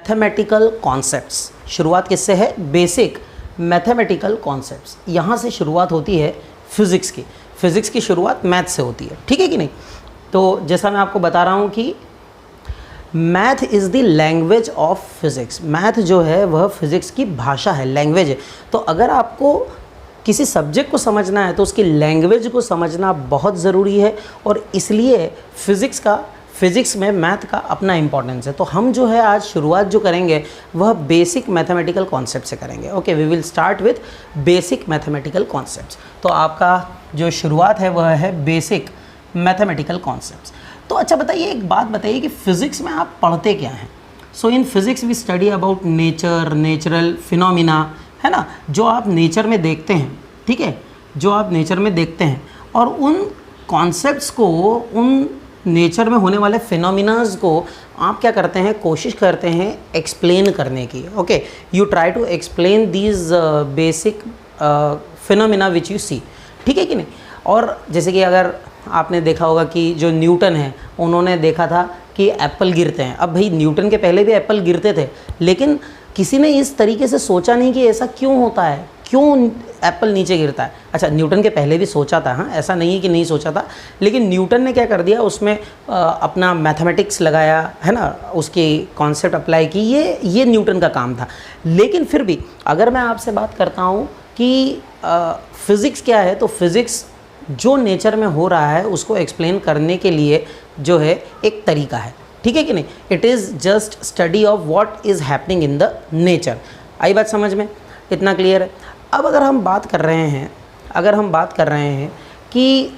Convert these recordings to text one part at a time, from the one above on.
Mathematical concepts. शुरुआत किससे है? Basic mathematical concepts. यहाँ से शुरुआत होती है फिज़िक्स की। फिज़िक्स की शुरुआत मैथ से होती है, ठीक है कि नहीं? तो जैसा मैं आपको बता रहा हूँ कि math is the language of physics. Math जो है वह फिज़िक्स की भाषा है, लैंग्वेज है। तो अगर आपको किसी सब्जेक्ट को समझना है तो उसकी लैंग्वेज को समझना बहुत ज़रूरी है, और इसलिए फिज़िक्स में मैथ का अपना इम्पोर्टेंस है। तो हम जो है आज शुरुआत जो करेंगे वह बेसिक मैथमेटिकल कॉन्सेप्ट से करेंगे। Okay, we will start with basic mathematical concepts. तो आपका जो शुरुआत है वह है बेसिक मैथमेटिकल कॉन्सेप्ट्स। तो अच्छा बताइए, एक बात बताइए कि फ़िज़िक्स में आप पढ़ते क्या हैं? So in physics we study about nature, natural phenomena, है ना, जो आप नेचर में देखते हैं, ठीक है, जो आप नेचर में देखते हैं, और उन कॉन्सेप्ट्स को, उन नेचर में होने वाले फिनोमिनाज को आप क्या करते हैं? कोशिश करते हैं एक्सप्लेन करने की। Okay, you try to explain these basic phenomena which you see, ठीक है कि नहीं? और जैसे कि अगर आपने देखा होगा कि जो न्यूटन है उन्होंने देखा था कि एप्पल गिरते हैं। अब भाई न्यूटन के पहले भी एप्पल गिरते थे, लेकिन किसी ने इस तरीके से सोचा नहीं कि ऐसा क्यों होता है, क्यों एप्पल नीचे गिरता है। अच्छा, न्यूटन के पहले भी सोचा था, हाँ, ऐसा नहीं है कि नहीं सोचा था, लेकिन न्यूटन ने क्या कर दिया, उसमें अपना मैथमेटिक्स लगाया, है ना, उसकी कॉन्सेप्ट अप्लाई की। ये न्यूटन का काम था। लेकिन फिर भी अगर मैं आपसे बात करता हूँ कि फ़िज़िक्स क्या है, तो फिज़िक्स जो नेचर में हो रहा है उसको एक्सप्लेन करने के लिए जो है एक तरीका है, ठीक है कि नहीं? It is just study of what is happening in the nature. आई बात समझ में? इतना क्लियर है? अब अगर हम बात कर रहे हैं कि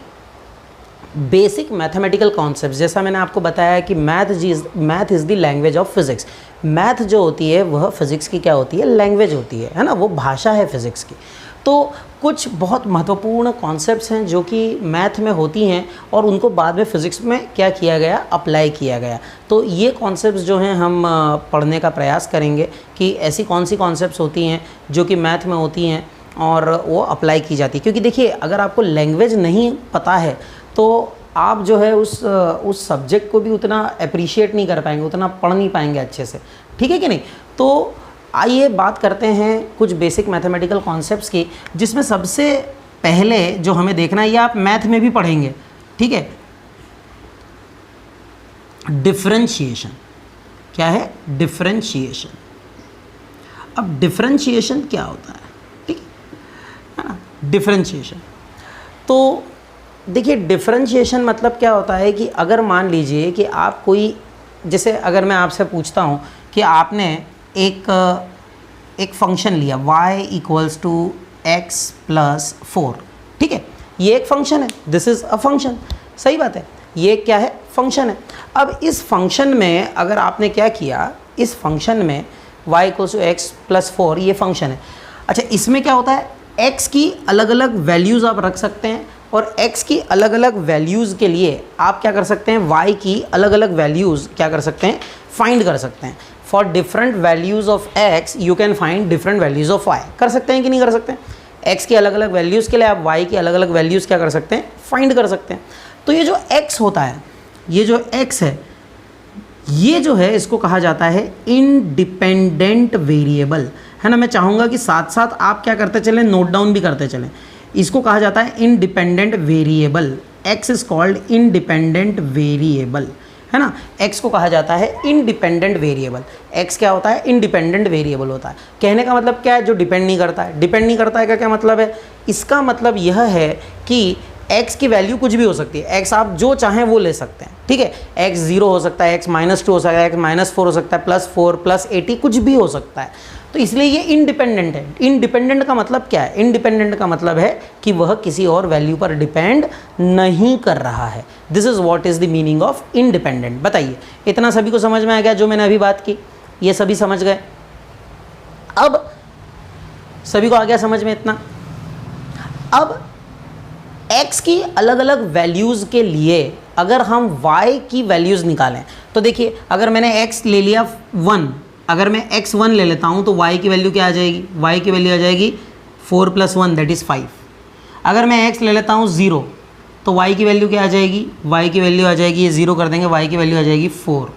बेसिक मैथमेटिकल कॉन्सेप्ट, जैसा मैंने आपको बताया कि math is the language of physics. Math जो होती है वह फिज़िक्स की क्या होती है? लैंग्वेज होती है ना, वो भाषा है फिज़िक्स की। तो कुछ बहुत महत्वपूर्ण कॉन्सेप्ट्स हैं जो कि मैथ में होती हैं और उनको बाद में फ़िज़िक्स में क्या किया गया? अप्लाई किया गया। तो ये कॉन्सेप्ट्स जो हैं हम पढ़ने का प्रयास करेंगे कि ऐसी कौन सी कॉन्सेप्ट्स होती हैं जो कि मैथ में होती हैं और वो अप्लाई की जाती है। क्योंकि देखिए, अगर आपको लैंग्वेज नहीं पता है तो आप जो है उस सब्जेक्ट को भी उतना अप्रिशिएट नहीं कर पाएंगे, उतना पढ़ नहीं पाएंगे अच्छे से, ठीक है कि नहीं? तो आइए बात करते हैं कुछ बेसिक मैथमेटिकल कॉन्सेप्ट्स की, जिसमें सबसे पहले जो हमें देखना है, ये आप मैथ में भी पढ़ेंगे, ठीक है, डिफरेंशिएशन। क्या है? डिफरेंशिएशन। अब डिफरेंशिएशन क्या होता है, ठीक है ना? डिफरेंशिएशन, तो देखिए डिफरेंशिएशन मतलब क्या होता है कि अगर मान लीजिए कि आप कोई, जैसे अगर मैं आपसे पूछता हूँ कि आपने एक फंक्शन लिया y equals to x plus 4, ठीक है, ये एक फंक्शन है, दिस इज़ अ फंक्शन, सही बात है, ये क्या है? फंक्शन है। अब इस फंक्शन में अगर आपने क्या किया, इस फंक्शन में y equals to x plus 4 ये फंक्शन है। अच्छा, इसमें क्या होता है? x की अलग अलग वैल्यूज़ आप रख सकते हैं, और x की अलग अलग वैल्यूज़ के लिए आप क्या कर सकते हैं? y की अलग अलग वैल्यूज़ क्या कर सकते हैं? फाइंड कर सकते हैं। For different values of x you can find different values of y। कर सकते हैं कि नहीं कर सकते हैं? x की अलग अलग वैल्यूज़ के लिए आप y की अलग अलग वैल्यूज़ क्या कर सकते हैं? फाइंड कर सकते हैं। तो ये जो x होता है, ये जो x है, ये जो है इसको कहा जाता है इंडिपेंडेंट वेरिएबल, है ना। मैं चाहूँगा कि साथ साथ आप क्या करते चलें, नोट डाउन भी करते चलें। इसको कहा जाता है independent variable. x is called independent variable, है ना। x को कहा जाता है इंडिपेंडेंट वेरिएबल। x क्या होता है? इंडिपेंडेंट वेरिएबल होता है। कहने का मतलब क्या है? जो डिपेंड नहीं करता है। डिपेंड नहीं करता है का क्या मतलब है? इसका मतलब यह है कि x की वैल्यू कुछ भी हो सकती है। x आप जो चाहें वो ले सकते हैं, ठीक है। x 0 हो सकता है, x -2 हो सकता है, x -4 हो सकता है, +4 +80 कुछ भी हो सकता है। तो इसलिए ये इंडिपेंडेंट है। इंडिपेंडेंट का मतलब क्या है? इंडिपेंडेंट का मतलब है कि वह किसी और वैल्यू पर डिपेंड नहीं कर रहा है। This is what is the meaning of independent. बताइए, इतना सभी को समझ में आ गया जो मैंने अभी बात की? ये सभी समझ गए? अब सभी को आ गया समझ में इतना? अब x की अलग अलग वैल्यूज़ के लिए अगर हम y की वैल्यूज़ निकालें तो देखिए, अगर मैंने x ले लिया 1, अगर मैं x1 ले लेता हूँ तो y की वैल्यू क्या आ जाएगी? y की वैल्यू आ जाएगी 4 + 1 दैट इज़ 5। अगर मैं x ले लेता हूँ 0 तो y की वैल्यू क्या आ जाएगी? y की वैल्यू आ जाएगी, ये 0 कर देंगे, y की वैल्यू आ जाएगी 4।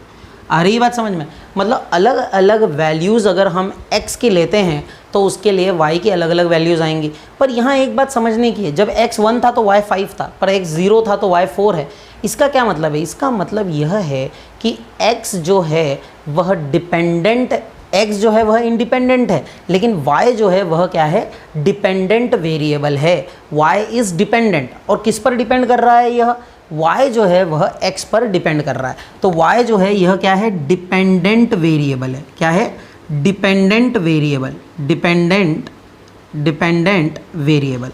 आ रही बात समझ में? मतलब अलग अलग वैल्यूज़ अगर हम x की लेते हैं तो उसके लिए y की अलग अलग वैल्यूज़ आएंगी। पर यहाँ एक बात समझने की है, जब x 1 था तो y 5 था, पर x 0 था तो y 4 है। इसका क्या मतलब है? इसका मतलब यह है कि x जो है वह डिपेंडेंट, x जो है वह इंडिपेंडेंट है, लेकिन y जो है वह क्या है? डिपेंडेंट वेरिएबल है। y इज़ डिपेंडेंट, और किस पर डिपेंड कर रहा है? यह y जो है वह x पर डिपेंड कर रहा है। तो y जो है यह क्या है? डिपेंडेंट वेरिएबल है। क्या है? Dependent variable, dependent variable.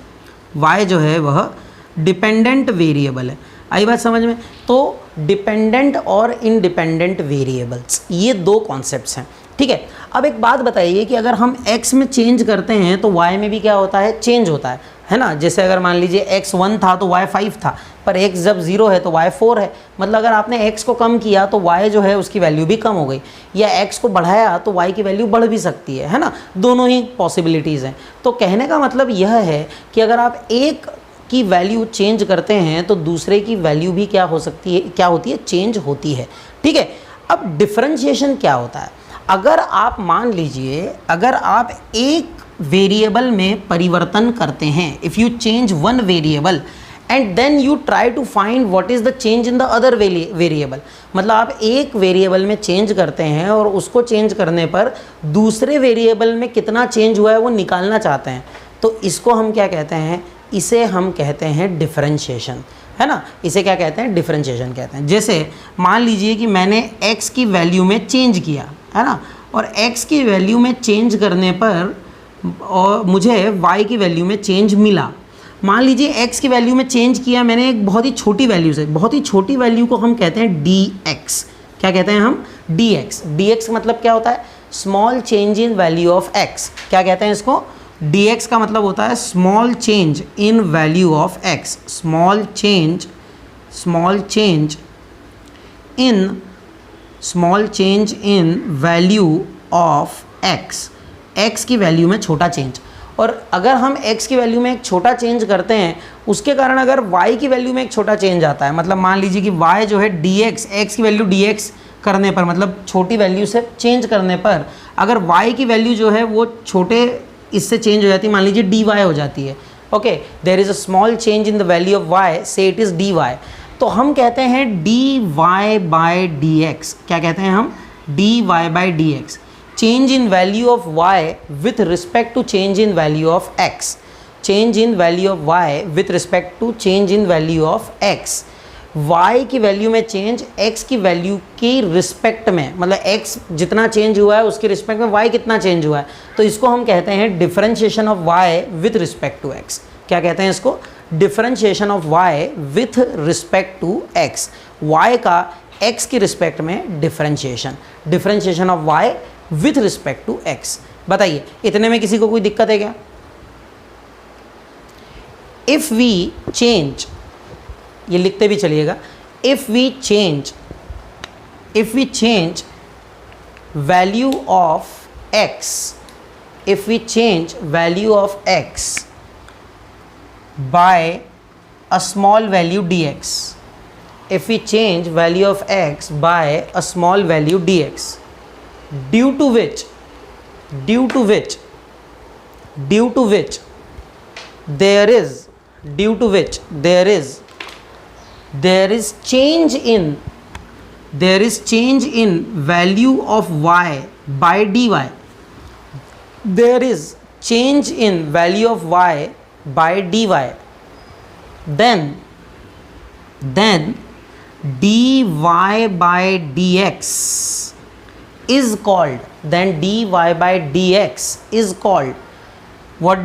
y जो है वह डिपेंडेंट वेरिएबल है। आई बात समझ में? तो डिपेंडेंट और इंडिपेंडेंट वेरिएबल्स, ये दो कॉन्सेप्ट्स हैं, ठीक है। अब एक बात बताइए कि अगर हम x में चेंज करते हैं तो y में भी क्या होता है? चेंज होता है ना। जैसे अगर मान लीजिए x 1 था तो y 5 था, पर x जब 0 है तो y 4 है। मतलब अगर आपने x को कम किया तो y जो है उसकी वैल्यू भी कम हो गई, या x को बढ़ाया तो y की वैल्यू बढ़ भी सकती है ना। दोनों ही पॉसिबिलिटीज़ हैं। तो कहने का मतलब यह है कि अगर आप एक की वैल्यू चेंज करते हैं तो दूसरे की वैल्यू भी क्या हो सकती है? क्या होती है? चेंज होती है, ठीक है। अब डिफरेंशिएशन क्या होता है? अगर आप मान लीजिए, अगर आप एक वेरिएबल में परिवर्तन करते हैं, if you change one variable and then you try to find what is the change in the other variable, मतलब आप एक वेरिएबल में चेंज करते हैं और उसको चेंज करने पर दूसरे वेरिएबल में कितना चेंज हुआ है वो निकालना चाहते हैं, तो इसको हम क्या कहते हैं? इसे हम कहते हैं डिफरेंशिएशन, है ना। इसे क्या कहते हैं? डिफरेंशिएशन कहते हैं। जैसे मान लीजिए कि मैंने x की वैल्यू में चेंज किया, है ना, और x की वैल्यू में चेंज करने पर और मुझे y की वैल्यू में चेंज मिला। मान लीजिए x की वैल्यू में चेंज किया मैंने एक बहुत ही छोटी वैल्यू से, बहुत ही छोटी वैल्यू को हम कहते हैं dx। क्या कहते हैं हम? dx। dx मतलब क्या होता है? Small change in value of x। क्या कहते हैं इसको? dx का मतलब होता है small change in value of x। Small change in value of x। x की वैल्यू में छोटा चेंज। और अगर हम x की वैल्यू में एक छोटा चेंज करते हैं, उसके कारण अगर y की वैल्यू में एक छोटा चेंज आता है, मतलब मान लीजिए कि y जो है dx, x की वैल्यू dx करने पर, मतलब छोटी वैल्यू से चेंज करने पर अगर y की वैल्यू जो है वो छोटे इससे चेंज हो जाती है, मान लीजिए dy हो जाती है। Okay, there is a small change in the value of y, say it is dy। तो हम कहते हैं dy बाय dx। क्या कहते हैं हम? dy by dx। Change in value of y with respect to change in value of x। Change in value of y with respect to change in value of x। y की value में change x की value की respect में, मतलब x जितना change हुआ है उसके रिस्पेक्ट में y कितना चेंज हुआ है, तो इसको हम कहते हैं differentiation of y with respect to x। क्या कहते हैं इसको? Differentiation of y with respect to x। y का x की रिस्पेक्ट में differentiation, differentiation of y with respect to x। बताइए, इतने में किसी को कोई दिक्कत है क्या? इफ वी चेंज, ये लिखते भी चलिएगा, if we change value of x, if we change value of x by a small value dx, if we change value of x by a small value dx, due to which there is change in value of y by dy. There is change in value of y by dy. Then dy by dx is called, what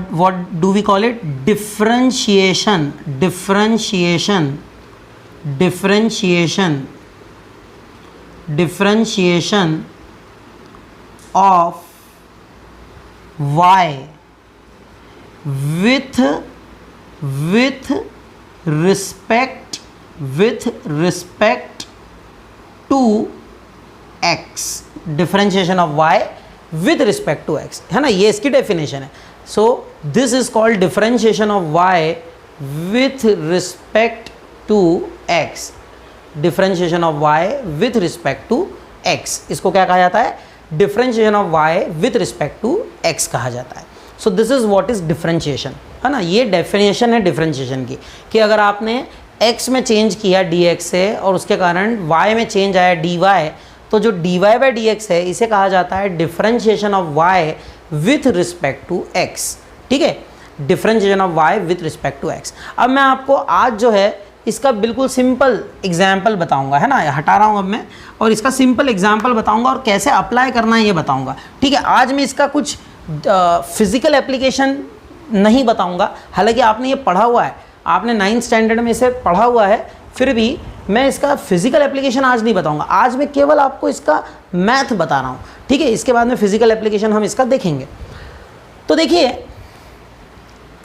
do we call it? Differentiation of y with respect to x। Differentiation of y with respect to x, है ना, ये इसकी definition है। So this is called differentiation of y with respect to x। Differentiation of y with respect to x, इसको क्या कहा जाता है, differentiation of y with respect to x कहा जाता है। So this is what is differentiation, है ना। ये डेफिनेशन है डिफरेंशिएशन की, कि अगर आपने x में चेंज किया dx से और उसके कारण y में चेंज आया dy, तो जो dy बाई dx है इसे कहा जाता है differentiation of y with respect to x, ठीक है, differentiation of y with respect to x। अब मैं आपको आज जो है इसका बिल्कुल सिंपल एग्जाम्पल बताऊंगा, है ना, हटा रहा हूँ अब मैं, और इसका सिंपल एग्जाम्पल बताऊंगा और कैसे अप्लाई करना है ये बताऊंगा, ठीक है। आज मैं इसका कुछ फिजिकल एप्लीकेशन नहीं बताऊंगा, हालांकि आपने ये पढ़ा हुआ है, आपने 9th स्टैंडर्ड में इसे पढ़ा हुआ है, फिर भी मैं इसका फिजिकल एप्लीकेशन आज नहीं बताऊंगा। आज मैं केवल आपको इसका मैथ बता रहा हूँ, ठीक है। इसके बाद में फिजिकल एप्लीकेशन हम इसका देखेंगे। तो देखिए,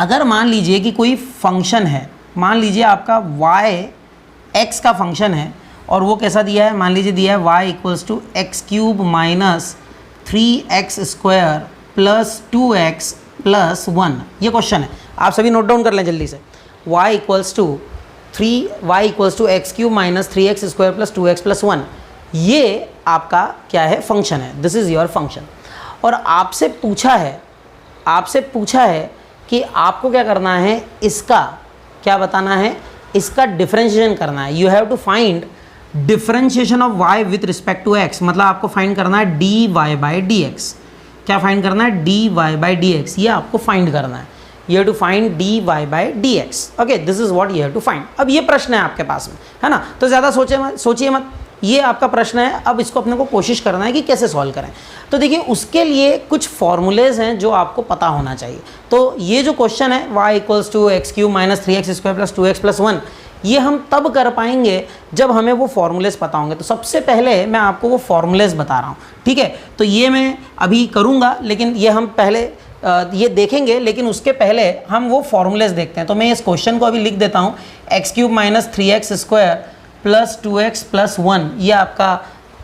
अगर मान लीजिए कि कोई फंक्शन है, मान लीजिए आपका y x का फंक्शन है, और वो कैसा दिया है, मान लीजिए दिया है y equals to x cube minus 3x square plus 2x plus 1, ये क्वेश्चन है, आप सभी नोट डाउन कर लें जल्दी से। y equals to x cube minus 3x square plus 2x plus 1, ये आपका क्या है, फंक्शन है, दिस इज़ योर फंक्शन। और आपसे पूछा है कि आपको क्या करना है, इसका क्या बताना है, इसका डिफरेंशिएशन करना है। You have to find differentiation of y with respect to x, मतलब आपको फाइंड करना है dy बाई dx। क्या फाइंड करना है, dy बाई dx, ये आपको फाइंड करना है। You have to find dy by dx, okay, this is what you have to find. अब ये प्रश्न है आपके पास में, है ना, तो ज़्यादा सोचिए मत, ये आपका प्रश्न है। अब इसको अपने को कोशिश करना है कि कैसे सॉल्व करें। तो देखिए, उसके लिए कुछ फॉर्मूलेज हैं जो आपको पता होना चाहिए। तो ये जो क्वेश्चन है y equals to x cube minus 3x square plus 2x plus 1, ये हम तब कर पाएंगे जब हमें वो फॉर्मूलेज पता होंगे। तो सबसे पहले मैं आपको वो फॉर्मूलेज बता रहा हूँ, ठीक है। तो ये मैं अभी करूँगा, लेकिन ये हम पहले ये देखेंगे, लेकिन उसके पहले हम वो फॉर्मूलेज देखते हैं। तो मैं इस क्वेश्चन को अभी लिख देता हूँ, x cube minus 3x square plus 2x plus 1, ये आपका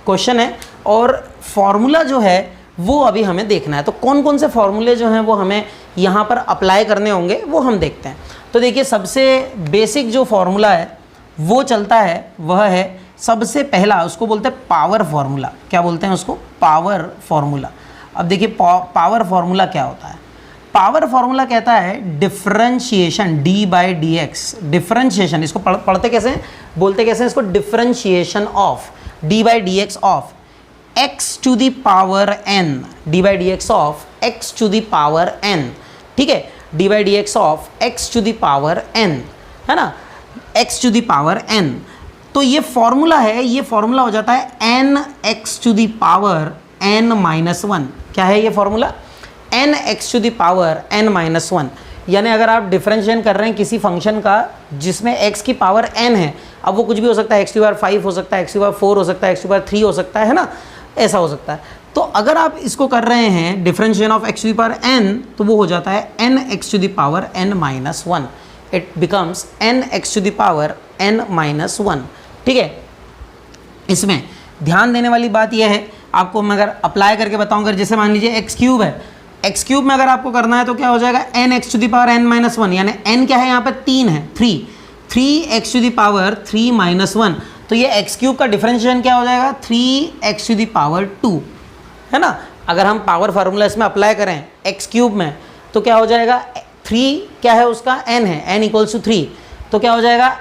क्वेश्चन है। और फॉर्मूला जो है वो अभी हमें देखना है। तो कौन कौन से फॉर्मूले जो हैं वो हमें यहाँ पर अप्लाई करने होंगे, वो हम देखते हैं। तो देखिए, सबसे बेसिक जो फॉर्मूला है वो चलता है, वह है सबसे पहला, उसको बोलते हैं पावर फॉर्मूला। क्या बोलते हैं उसको, पावर फॉर्मूला। अब देखिए, पावर फॉर्मूला क्या होता है। पावर फॉर्मूला कहता है differentiation d by d x, differentiation, इसको पढ़ते कैसे हैं, बोलते कैसे हैं इसको, differentiation of d by d x of x to the power n, d by d x of x to the power n, ठीक है, d by d x of x to the power n, है ना, x to the power n. तो ये formula है, ये formula हो जाता है n x to the power n minus 1। क्या है ये formula, n x to the power n minus 1। यानी अगर आप डिफरेंशिएट कर रहे हैं किसी फंक्शन का जिसमें x की पावर n है, अब वो कुछ भी हो सकता है, x की पावर 5 हो सकता है, x की पावर 4 हो सकता है, x की पावर 3 हो सकता है ना, ऐसा हो सकता है। तो अगर आप इसको कर रहे हैं differentiation of x to the power n, तो वो हो जाता है n x to the power n minus 1, it becomes n x to the power n minus 1, ठीक है। इसमें ध्यान देने वाली बात यह है, आपको मैं अगर अप्लाई करके बताऊँ, अगर जैसे मान लीजिए एक्स क्यूब है, एक्स क्यूब में अगर आपको करना है तो क्या हो जाएगा, n x to the power n minus 1, यानी एन क्या है यहाँ पर 3 है, 3 x to the power 3 minus 1। तो ये एक्स क्यूब का डिफरेंशिएशन क्या हो जाएगा, 3 एक्स टू द पावर 2, है ना। अगर हम पावर फार्मूला इसमें अप्लाई करें एक्स क्यूब में, तो क्या हो जाएगा, 3 क्या है उसका, एन है, एन इक्वल्स टू 3, तो क्या हो जाएगा,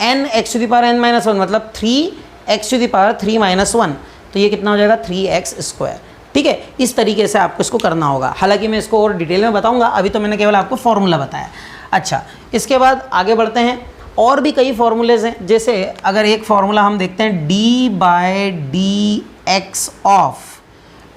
n x to the power n minus 1, मतलब 3 x to the power 3 minus 1, तो ये कितना हो जाएगा, 3x स्क्वायर, ठीक है। इस तरीके से आपको इसको करना होगा। हालांकि मैं इसको और डिटेल में बताऊंगा, अभी तो मैंने केवल आपको फॉर्मूला बताया। अच्छा, इसके बाद आगे बढ़ते हैं, और भी कई फॉर्मूलेज हैं। जैसे अगर एक फॉर्मूला हम देखते हैं D by d x of,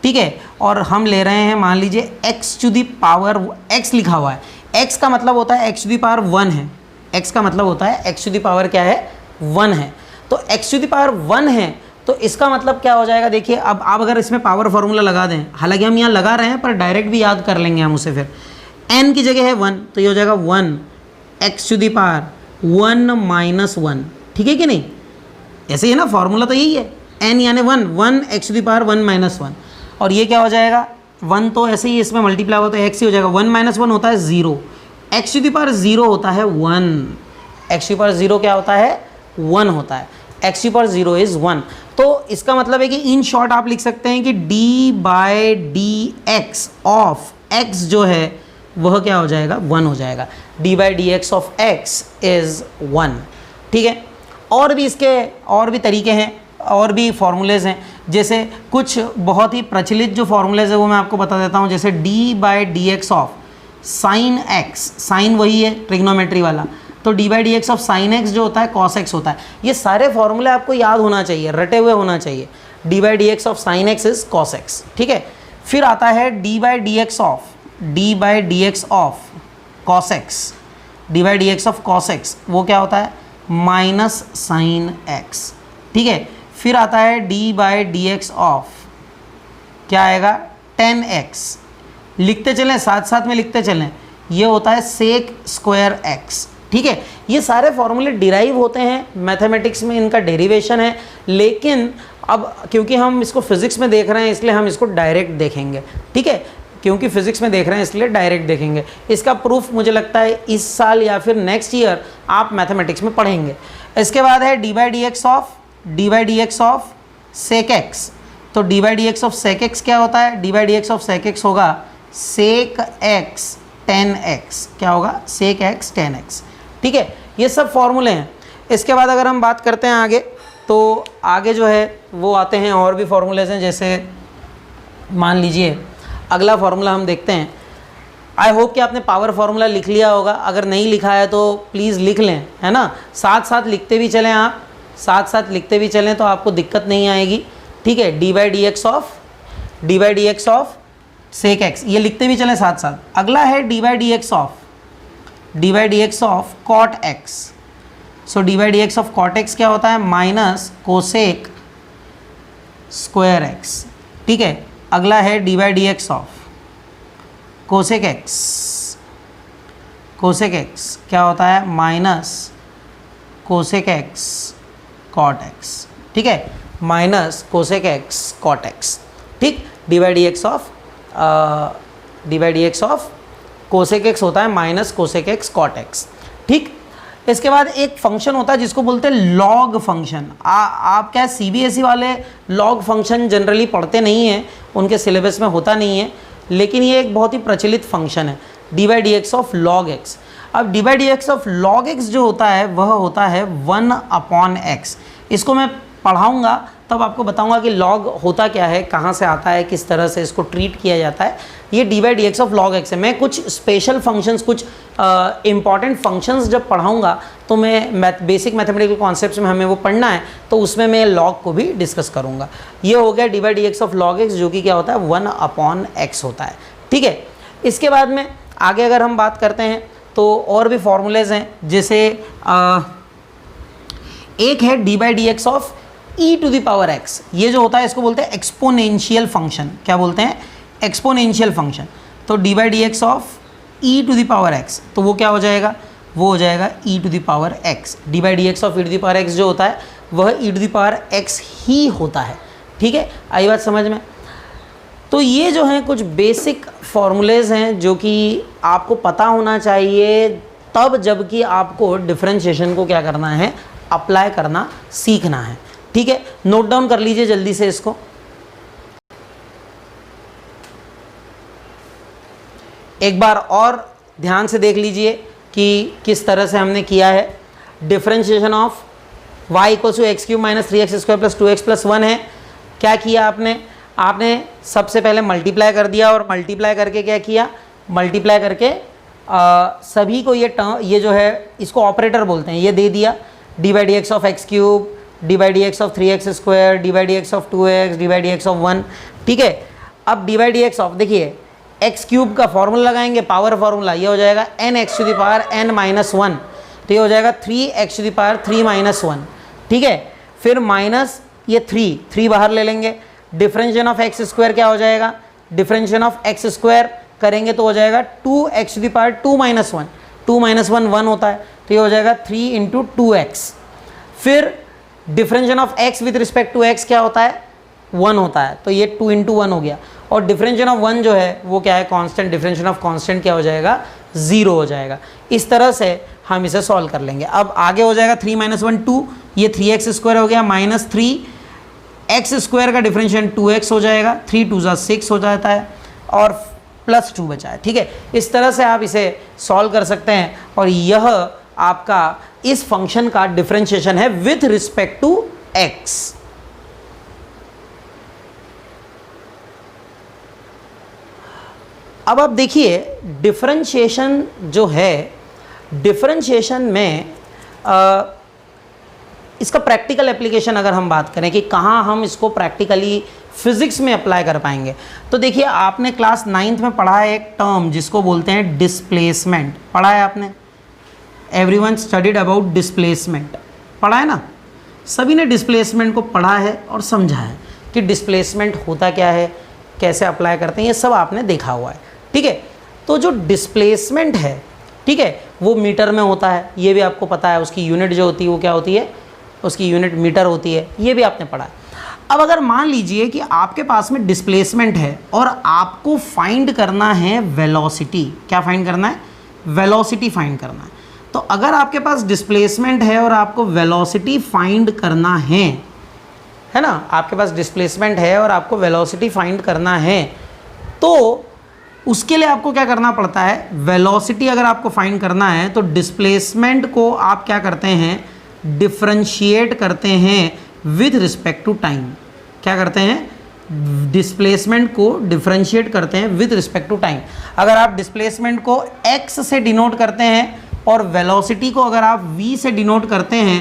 ठीक है, और हम ले रहे हैं मान लीजिए x to the power x लिखा हुआ है, x का मतलब होता है x टू दी पावर 1 है, x का मतलब होता है x टू दी पावर क्या है, 1 है। तो x टू दी पावर 1 है, तो इसका मतलब क्या हो जाएगा, देखिए अब आप अगर इसमें पावर फार्मूला लगा दें, हालांकि हम यहाँ लगा रहे हैं पर डायरेक्ट भी याद कर लेंगे हम उसे, फिर n की जगह है 1, तो ये हो जाएगा 1 x to the power 1 minus 1, ठीक है कि नहीं, ऐसे ही है ना, फॉर्मूला तो यही है, n यानी 1 x to the power 1 minus 1, और ये क्या हो जाएगा 1, तो ऐसे ही इसमें मल्टीप्लाई होता है x ही हो जाएगा, 1 माइनस 1 होता है 0, x टू दी पावर 0 होता है 1, x टू दी पावर 0 क्या होता है, 1 होता है, x to the power 0 is 1। तो इसका मतलब है कि इन शॉर्ट आप लिख सकते हैं कि d/dx ऑफ x जो है वह क्या हो जाएगा, 1 हो जाएगा। d/dx of x is 1। ठीक है, और भी इसके और भी तरीके हैं, और भी फॉर्मूलेज हैं। जैसे कुछ बहुत ही प्रचलित जो फॉर्मूलेज है वो मैं आपको बता देता हूँ। जैसे d/dx of sine x, sign वही है ट्रिग्नोमेट्री वाला, तो d/dx ऑफ साइन x जो होता है cos x होता है। ये सारे फॉर्मूले आपको याद होना चाहिए, रटे हुए होना चाहिए। d/dx of sine x is cos x। ठीक है, फिर आता है d/dx of cos x, d/dx of cos x वो क्या होता है, माइनस साइन x। ठीक है, फिर आता है d/dx ऑफ क्या आएगा, tan x। लिखते चलें, साथ साथ में लिखते चलें, ये होता है सेक स्क्वायर x। ठीक है, ये सारे फॉर्मूले डिराइव होते हैं मैथमेटिक्स में, इनका डेरिवेशन है। लेकिन अब क्योंकि हम इसको फिजिक्स में देख रहे हैं इसलिए हम इसको डायरेक्ट देखेंगे। ठीक है, क्योंकि फिजिक्स में देख रहे हैं इसलिए डायरेक्ट देखेंगे। इसका प्रूफ मुझे लगता है इस साल या फिर नेक्स्ट ईयर आप मैथमेटिक्स में पढ़ेंगे। इसके बाद है d/dx ऑफ सेक x। तो d/dx ऑफ सेक x क्या होता है, d/dx ऑफ सेक x होगा सेक x tan x। क्या होगा, सेक x tan x। ठीक है, ये सब फॉर्मूले हैं। इसके बाद अगर हम बात करते हैं आगे, तो आगे जो है वो आते हैं और भी फॉर्मूलेज हैं। जैसे मान लीजिए अगला फॉर्मूला हम देखते हैं। आई होप कि आपने पावर फार्मूला लिख लिया होगा, अगर नहीं लिखा है तो प्लीज़ लिख लें, है ना। साथ साथ लिखते भी चलें, आप साथ साथ लिखते भी चलें तो आपको दिक्कत नहीं आएगी। ठीक है, d/dx ऑफ सेक x, ये लिखते भी चलें साथ साथ। अगला है d/dx of cot x। So d/dx of cot x क्या होता है, माइनस कोसेक स्क्वायर x। ठीक है, अगला है d/dx ऑफ कोसेक x क्या होता है, minus cosec x cot x। ठीक है, minus cosec x cot x। ठीक, d/dx ऑफ कोसेक x होता है minus cosec x cot x। ठीक, इसके बाद एक फंक्शन होता है जिसको बोलते हैं लॉग फंक्शन। आप क्या CBSE वाले लॉग फंक्शन जनरली पढ़ते नहीं हैं, उनके सिलेबस में होता नहीं है, लेकिन ये एक बहुत ही प्रचलित फंक्शन है, d/dx ऑफ log x। अब d/dx ऑफ log x जो होता है वह होता है 1/x। इसको मैं पढ़ाऊँगा तब आपको बताऊँगा कि log होता क्या है, कहाँ से आता है, किस तरह से इसको ट्रीट किया जाता है। ये d/dx ऑफ log x है। मैं कुछ स्पेशल फंक्शंस, कुछ इंपॉर्टेंट फंक्शंस जब पढ़ाऊँगा तो मैं बेसिक मैथमेटिकल कॉन्सेप्ट्स में हमें वो पढ़ना है, तो उसमें मैं log को भी डिस्कस करूँगा। ये हो गया d/dx ऑफ log x, जो कि क्या होता है 1/x होता है। ठीक है, इसके बाद में आगे अगर हम बात करते हैं तो और भी फॉर्मूलेज हैं। जैसे एक है d/dx ऑफ e⁻x। ये जो होता है इसको बोलते हैं एक्सपोनेंशियल फंक्शन। क्या बोलते हैं, एक्सपोनेंशियल फंक्शन। तो d/dx ऑफ e⁻x, तो वो क्या हो जाएगा, वो हो जाएगा e⁻x। d/dx ऑफ e⁻x जो होता है वह e⁻x ही होता है। ठीक है, आई बात समझ में। तो ये जो हैं कुछ बेसिक फॉर्मूलेज हैं जो कि आपको पता होना चाहिए तब जबकि आपको डिफरेंशिएशन को क्या करना है, अप्लाई करना सीखना है। ठीक है, नोट डाउन कर लीजिए जल्दी से इसको। एक बार और ध्यान से देख लीजिए कि किस तरह से हमने किया है। Differentiation of y = x³ - 3x² + 2x + 1 है। क्या किया आपने सबसे पहले मल्टीप्लाई कर दिया, और मल्टीप्लाई करके क्या किया, मल्टीप्लाई करके सभी को ये जो है इसको ऑपरेटर बोलते हैं, ये दे दिया। d/dx of x³, d/dx of 3x², d/dx of 2x, d/dx of 1। ठीक है, अब d/dx ऑफ, देखिए x³ का फॉर्मूला लगाएंगे, पावर फार्मूला, ये हो जाएगा nx⁻n-1, तो ये हो जाएगा 3x⁻3 - 1। ठीक है, फिर माइनस ये 3 बाहर ले लेंगे। डिफरेंशिएशन ऑफ x² क्या हो जाएगा, डिफरेंशिएशन ऑफ x² करेंगे तो हो जाएगा 2x⁻2 - 1। 2 - 1 1 होता है, तो ये हो जाएगा 3 × 2x। फिर differentiation of x with respect to x क्या होता है, 1 होता है, तो ये 2 × 1 हो गया। और डिफरेंशिएशन ऑफ 1 जो है वो क्या है, कांस्टेंट। डिफरेंशिएशन ऑफ कांस्टेंट क्या हो जाएगा, 0 हो जाएगा। इस तरह से हम इसे सॉल्व कर लेंगे। अब आगे हो जाएगा 3 - 1 2, ये 3x² हो गया, -3 एक्स स्क्वायर का डिफरेंशिएशन 2x हो जाएगा, 3 2 जा 6 हो जाता है और +2 बचा है। ठीक है, इस तरह से आप इसे सॉल्व कर सकते हैं और यह आपका इस फंक्शन का डिफरेंशिएशन है विथ रिस्पेक्ट टू x। अब आप देखिए डिफरेंशिएशन जो है, डिफरेंशिएशन में इसका प्रैक्टिकल एप्लीकेशन अगर हम बात करें कि कहाँ हम इसको प्रैक्टिकली फिजिक्स में अप्लाई कर पाएंगे, तो देखिए आपने क्लास 9th में पढ़ा है एक टर्म जिसको बोलते हैं डिस्प्लेसमेंट। पढ़ा है आपने? एवरीवन स्टडीड अबाउट डिस्प्लेसमेंट, पढ़ा है ना? सभी ने डिस्प्लेसमेंट को पढ़ा है और समझा है कि डिस्प्लेसमेंट होता क्या है, कैसे अप्लाई करते हैं, ये सब आपने देखा हुआ है। ठीक है, तो जो डिस्प्लेसमेंट है, ठीक है, वो मीटर में होता है, ये भी आपको पता है। उसकी यूनिट जो होती है वो क्या होती है, उसकी यूनिट मीटर होती है, ये भी आपने पढ़ा है। अब अगर मान लीजिए कि आपके पास में डिस्प्लेसमेंट है और आपको फाइंड करना है वेलोसिटी। क्या फाइंड करना है? वेलोसिटी फाइंड करना है। तो अगर आपके पास डिस्प्लेसमेंट है और आपको वेलोसिटी फाइंड करना है ना, आपके पास डिस्प्लेसमेंट है और आपको वेलोसिटी फाइंड करना है, तो उसके लिए आपको क्या करना पड़ता है? वेलोसिटी अगर आपको फाइंड करना है तो डिस्प्लेसमेंट को आप क्या करते हैं? डिफरेंशिएट करते हैं विथ रिस्पेक्ट टू टाइम। क्या करते हैं? डिस्प्लेसमेंट को डिफरेंशिएट करते हैं विथ रिस्पेक्ट टू टाइम। अगर आप डिस्प्लेसमेंट को x से डिनोट करते हैं और वेलोसिटी को अगर आप v से डिनोट करते हैं,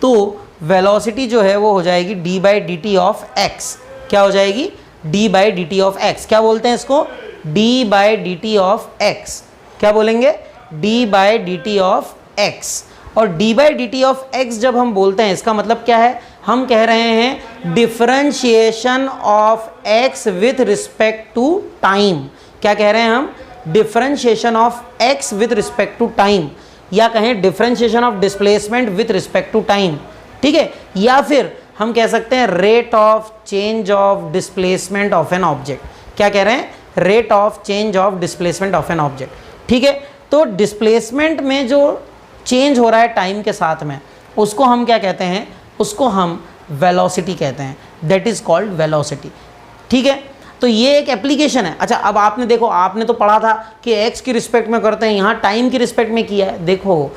तो वेलोसिटी जो है वो हो जाएगी d/dt ऑफ x। क्या हो जाएगी? d/dt of x। क्या बोलते हैं इसको? d/dt of x। क्या बोलेंगे? d/dt of x। और d/dt ऑफ x जब हम बोलते हैं, इसका मतलब क्या है? हम कह रहे हैं differentiation of x with respect to time. क्या कह रहे हैं हम? Differentiation of x with respect to time, या कहें differentiation of displacement with respect to time. ठीक है, या फिर हम कह सकते हैं rate of change of displacement of an object. क्या कह रहे हैं? Rate of change of displacement of an object. ठीक है, तो डिस्प्लेसमेंट में जो चेंज हो रहा है टाइम के साथ में, उसको हम क्या कहते हैं? उसको हम वेलोसिटी कहते हैं। That is called velocity. ठीक है, तो ये एक एप्लीकेशन है। अच्छा, अब आपने देखो, आपने तो पढ़ा था कि x की रिस्पेक्ट में करते हैं, यहाँ टाइम की रिस्पेक्ट में किया है। देखो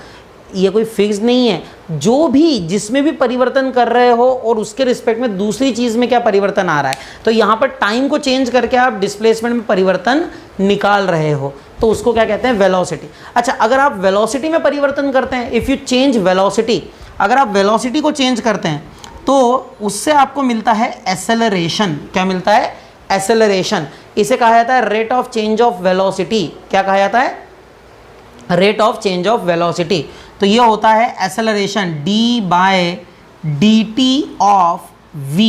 ये कोई फिक्स नहीं है, जो भी जिसमें भी परिवर्तन कर रहे हो और उसके रिस्पेक्ट में दूसरी चीज़ में क्या परिवर्तन आ रहा है, तो यहाँ पर टाइम को चेंज करके आप डिस्प्लेसमेंट में परिवर्तन निकाल रहे हो, तो उसको क्या कहते हैं? वेलोसिटी। अच्छा, अगर आप वेलोसिटी में परिवर्तन करते हैं, इफ़ यू चेंज वेलोसिटी, अगर आप वेलोसिटी को चेंज करते हैं तो उससे आपको मिलता है एक्सेलरेशन। क्या मिलता है? एक्सेलरेशन। इसे कहा जाता है rate of change of velocity. क्या कहा जाता है? Rate of change of velocity. तो ये होता है acceleration d/dt of v।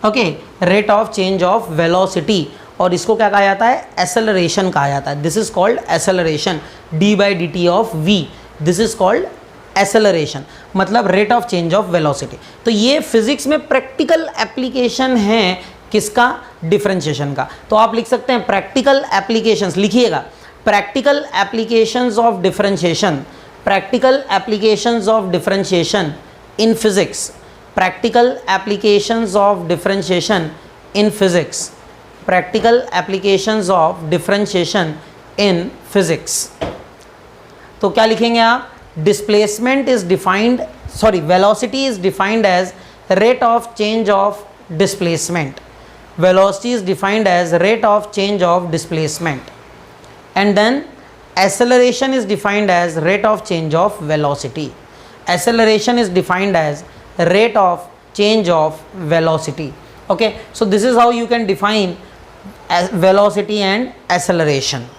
Okay, rate of change of velocity, और इसको क्या कहा जाता है? एक्सेलरेशन कहा जाता है। This is called acceleration, d/dt of v। This is called acceleration, मतलब rate of change of velocity. तो ये फिजिक्स में प्रैक्टिकल एप्लीकेशन है किसका? डिफरेंशिएशन का। तो आप लिख सकते हैं प्रैक्टिकल एप्लीकेशंस, लिखिएगा practical applications of differentiation, practical applications of differentiation in physics, practical applications of differentiation in physics, practical applications of differentiation in physics. तो क्या लिखेंगे आप? Displacement is defined, sorry, velocity is defined as rate of change of displacement. Velocity is defined as rate of change of displacement, and then acceleration is defined as rate of change of velocity. Acceleration is defined as rate of change of velocity. Okay, so this is how you can define velocity and acceleration.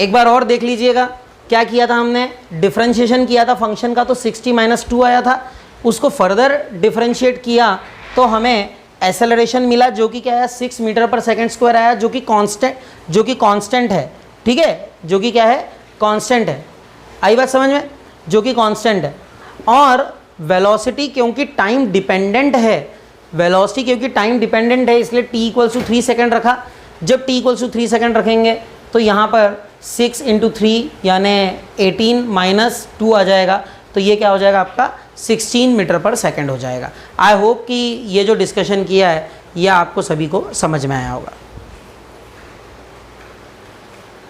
एक बार और देख लीजिएगा, क्या किया था हमने? Differentiation किया था फंक्शन का, तो 60 - 2 आया था। उसको फर्दर डिफरेंशिएट किया तो हमें एक्सेलरेशन मिला, जो कि क्या है? 6 मीटर पर सेकेंड स्क्वायर आया, जो कि कांस्टेंट है। ठीक है, जो कि क्या है? कांस्टेंट है। आई बात समझ में? जो कि कांस्टेंट है। और वेलोसिटी क्योंकि टाइम डिपेंडेंट है, वेलोसिटी क्योंकि टाइम डिपेंडेंट है, इसलिए t = 3 सेकेंड रखा। जब t = 3 सेकेंड रखेंगे तो यहाँ पर 6 × 3 यानी 18 - 2 आ जाएगा, तो ये क्या हो जाएगा आपका? 16 मीटर पर सेकेंड हो जाएगा। आई होप कि ये जो डिस्कशन किया है ये आपको सभी को समझ में आया होगा।